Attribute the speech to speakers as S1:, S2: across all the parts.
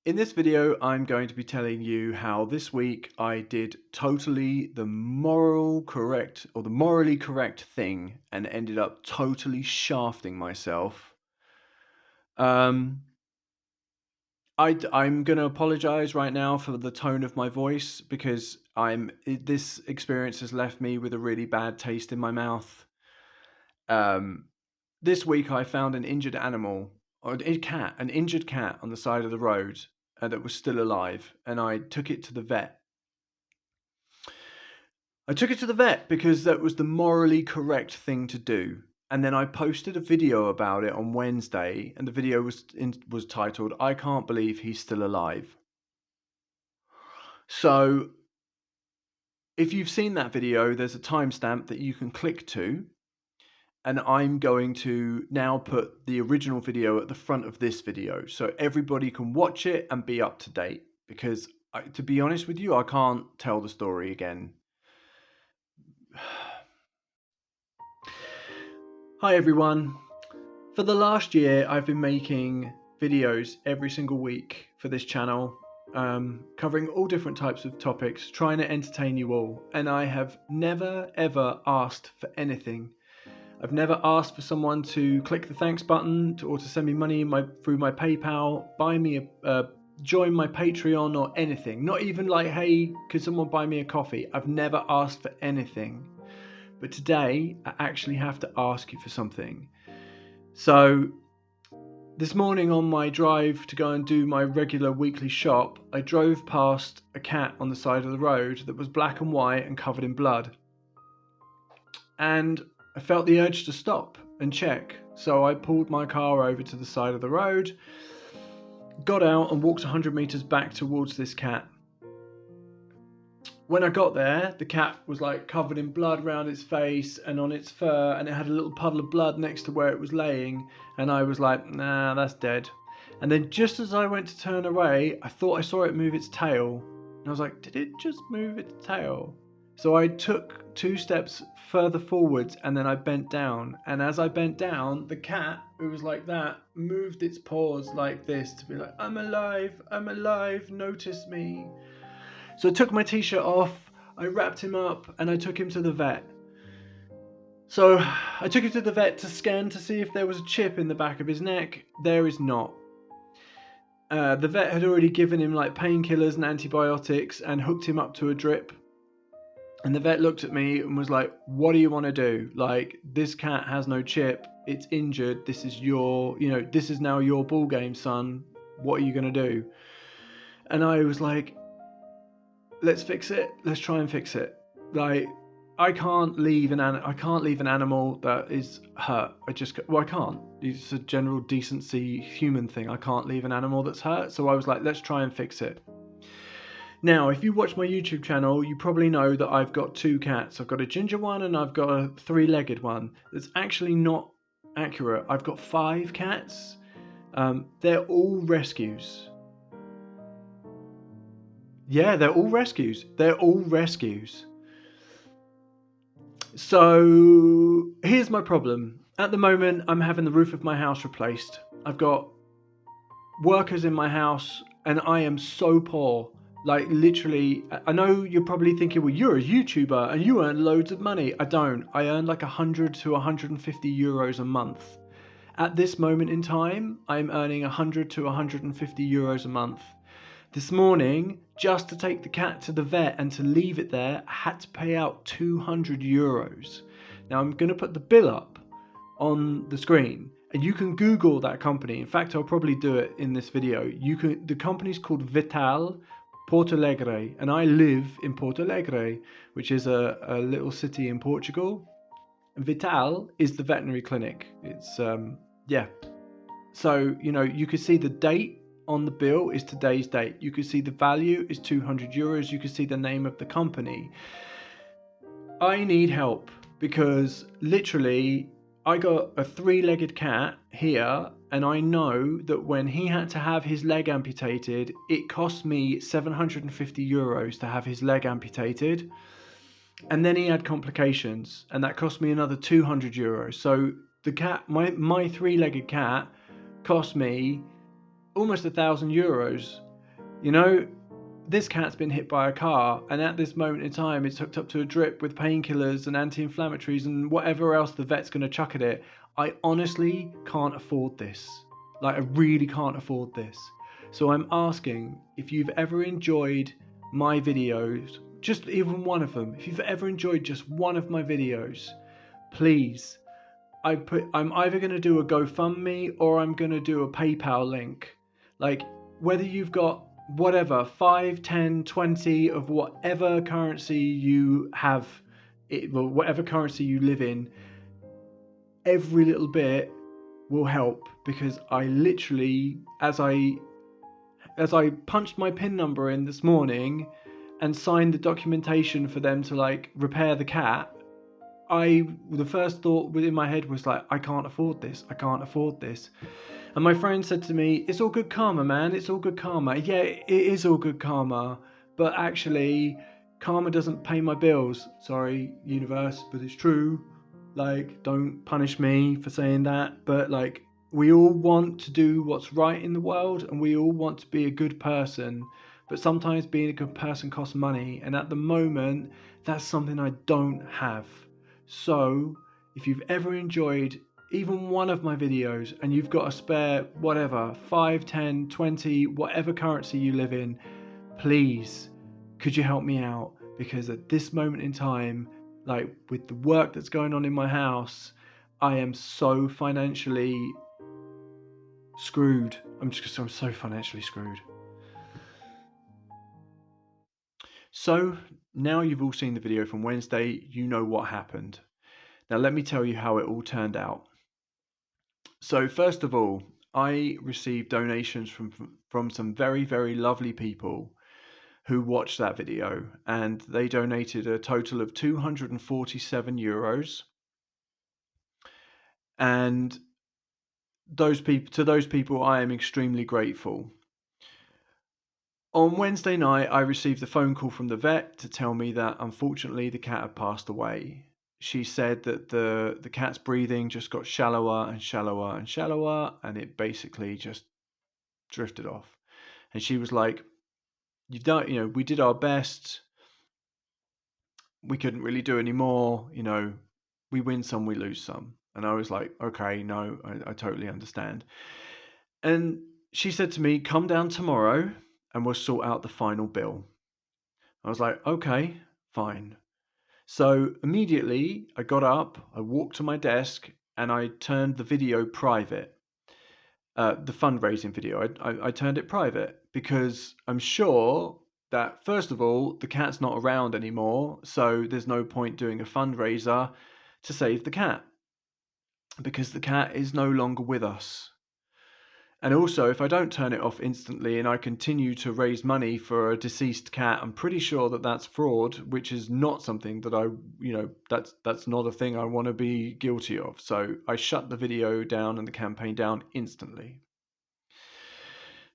S1: In this video, I'm going to be telling you how this week I did totally the morally correct thing and ended up totally shafting myself. I'm going to apologize right now for the tone of my voice because this experience has left me with a really bad taste in my mouth. This week I found an injured animal, or an injured cat on the side of the road that was still alive, and I took it to the vet. I took it to the vet because that was the morally correct thing to do. And then I posted a video about it on Wednesday, and the video was titled, "I can't believe he's still alive." So if you've seen that video, there's a timestamp that you can click to. And I'm going to now put the original video at the front of this video so everybody can watch it and be up to date. Because to be honest with you, I can't tell the story again. Hi everyone. For the last year, I've been making videos every single week for this channel, covering all different types of topics, trying to entertain you all. And I have never ever asked for anything. I've never asked for someone to click the thanks button or to send me money through my PayPal, buy me join my Patreon or anything. Not even like, hey, could someone buy me a coffee? I've never asked for anything. But today, I actually have to ask you for something. So, this morning on my drive to go and do my regular weekly shop, I drove past a cat on the side of the road that was black and white and covered in blood. And I felt the urge to stop and check. So I pulled my car over to the side of the road, got out and walked 100 meters back towards this cat. When I got there, the cat was like covered in blood around its face and on its fur, and it had a little puddle of blood next to where it was laying. And I was like, nah, that's dead. And then just as I went to turn away, I thought I saw it move its tail. And I was like, did it just move its tail? So I took 2 steps further forwards and then I bent down. And as I bent down, the cat, who was like that, moved its paws like this to be like, I'm alive, notice me. So I took my t-shirt off, I wrapped him up and I took him to the vet. So I took him to the vet to scan to see if there was a chip in the back of his neck. There is not. The vet had already given him like painkillers and antibiotics and hooked him up to a drip. And the vet looked at me and was like, what do you want to do? Like, this cat has no chip. It's injured. This is this is now your ball game, son. What are you going to do? And I was like, let's fix it. Let's try and fix it. Like, I can't leave an animal that is hurt. I can't. It's a general decency human thing. I can't leave an animal that's hurt. So I was like, let's try and fix it. Now, if you watch my YouTube channel, you probably know that I've got 2 cats. I've got a ginger one and I've got a 3-legged one. That's actually not accurate. I've got 5 cats. They're all rescues. Yeah, they're all rescues. So here's my problem. At the moment, I'm having the roof of my house replaced. I've got workers in my house and I am so poor. Like, literally, I know you're probably thinking, well, you're a YouTuber and you earn loads of money. I don't. I earn like 100 to 150 euros a month. At this moment in time, I'm earning 100 to 150 euros a month. This morning, just to take the cat to the vet and to leave it there, I had to pay out 200 euros. Now, I'm going to put the bill up on the screen. And you can Google that company. In fact, I'll probably do it in this video. The company's called Vital Porto Alegre, and I live in Porto Alegre, which is a little city in Portugal. And Vital is the veterinary clinic. It's So you can see the date on the bill is today's date. You can see the value is 200 euros. You can see the name of the company. I need help because literally I got a 3-legged cat here, and I know that when he had to have his leg amputated, it cost me 750 euros to have his leg amputated. And then he had complications, and that cost me another 200 euros. So the cat, my 3-legged cat, cost me almost 1,000 euros. You know, this cat's been hit by a car, and at this moment in time, it's hooked up to a drip with painkillers and anti-inflammatories and whatever else the vet's going to chuck at it. I honestly can't afford this. Like, I really can't afford this. So I'm asking if you've ever enjoyed my videos, just even one of them, if you've ever enjoyed just one of my videos, please, I'm either going to do a GoFundMe or I'm going to do a PayPal link. Like, whether you've got whatever 5, 10, 20 of whatever currency you have, well, whatever currency you live in, every little bit will help, because I literally, as I punched my PIN number in this morning and signed the documentation for them to like repair the cat, the first thought within my head was like, I can't afford this. I can't afford this. And my friend said to me, it's all good karma, man. It's all good karma. Yeah, it is all good karma. But actually, karma doesn't pay my bills. Sorry, universe, but it's true. Like, don't punish me for saying that. But like, we all want to do what's right in the world, and we all want to be a good person. But sometimes being a good person costs money. And at the moment, that's something I don't have. So, if you've ever enjoyed even one of my videos and you've got a spare, whatever, 5, 10, 20, whatever currency you live in, please, could you help me out? Because at this moment in time, like with the work that's going on in my house, I am so financially screwed. I'm so financially screwed. So now you've all seen the video from Wednesday, you know what happened. Now let me tell you how it all turned out. So first of all, I received donations from some very, very lovely people who watched that video, and they donated a total of 247 euros. And those people I am extremely grateful. On Wednesday night, I received a phone call from the vet to tell me that unfortunately the cat had passed away. She said that the cat's breathing just got shallower and shallower and shallower, and it basically just drifted off. And she was like, "You've done, we did our best. We couldn't really do any more. We win some, we lose some." And I was like, "Okay, no, I totally understand." And she said to me, "Come down tomorrow and we'll sort out the final bill." I was like, "Okay, fine." So immediately I got up, I walked to my desk, and I turned the video private. The fundraising video, I turned it private because I'm sure that, first of all, the cat's not around anymore, so there's no point doing a fundraiser to save the cat because the cat is no longer with us. And also, if I don't turn it off instantly and I continue to raise money for a deceased cat, I'm pretty sure that that's fraud, which is not something that that's not a thing I want to be guilty of. So I shut the video down and the campaign down instantly.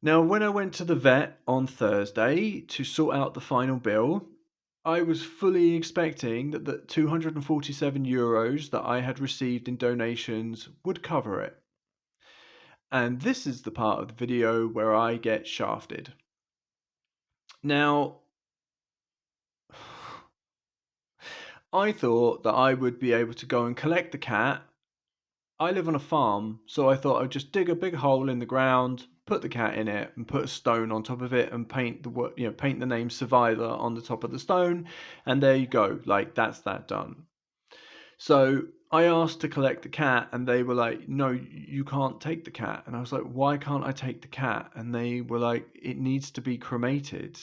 S1: Now, when I went to the vet on Thursday to sort out the final bill, I was fully expecting that the 247 euros that I had received in donations would cover it. And this is the part of the video where I get shafted. Now, I thought that I would be able to go and collect the cat. I live on a farm, so I thought I'd just dig a big hole in the ground, put the cat in it, and put a stone on top of it, and paint the name Survivor on the top of the stone, and there you go. Like, that's that done. So I asked to collect the cat, and they were like, "No, you can't take the cat." And I was like, "Why can't I take the cat?" And they were like, "It needs to be cremated."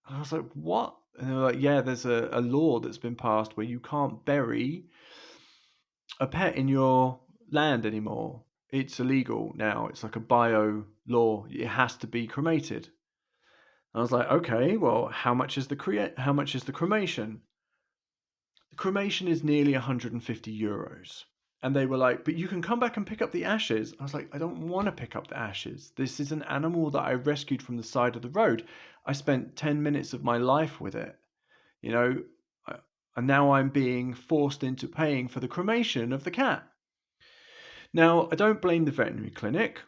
S1: And I was like, "What?" And they were like, "Yeah, there's a law that's been passed where you can't bury a pet in your land anymore. It's illegal now. It's like a bio law. It has to be cremated." And I was like, "Okay, well, how much is the cremation?" The cremation is nearly 150 euros. And they were like, "But you can come back and pick up the ashes." I was like, "I don't want to pick up the ashes. This is an animal that I rescued from the side of the road. I spent 10 minutes of my life with it, you know, and now I'm being forced into paying for the cremation of the cat." Now, I don't blame the veterinary clinic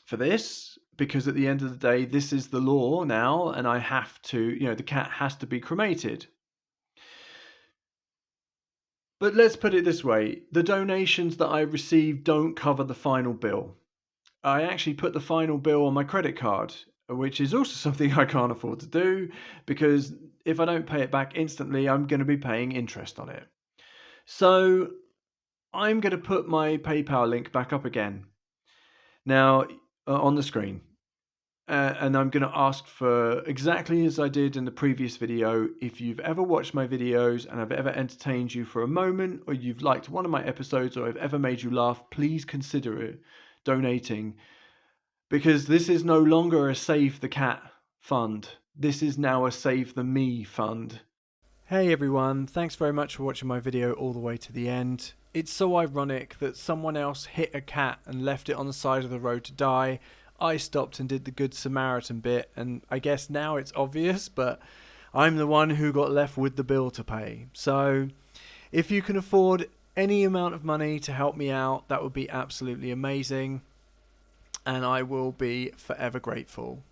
S1: for this. because at the end of the day, this is the law now, and I have to, the cat has to be cremated. But let's put it this way, the donations that I receive don't cover the final bill. I actually put the final bill on my credit card, which is also something I can't afford to do, because if I don't pay it back instantly, I'm going to be paying interest on it. So I'm going to put my PayPal link back up again now on the screen. And I'm going to ask for, exactly as I did in the previous video, if you've ever watched my videos and I've ever entertained you for a moment, or you've liked one of my episodes, or I've ever made you laugh, please consider it donating, because this is no longer a Save the Cat fund. This is now a Save the Me fund. Hey everyone, thanks very much for watching my video all the way to the end. It's so ironic that someone else hit a cat and left it on the side of the road to die. I stopped and did the Good Samaritan bit, and I guess now it's obvious, but I'm the one who got left with the bill to pay. So if you can afford any amount of money to help me out, that would be absolutely amazing, and I will be forever grateful.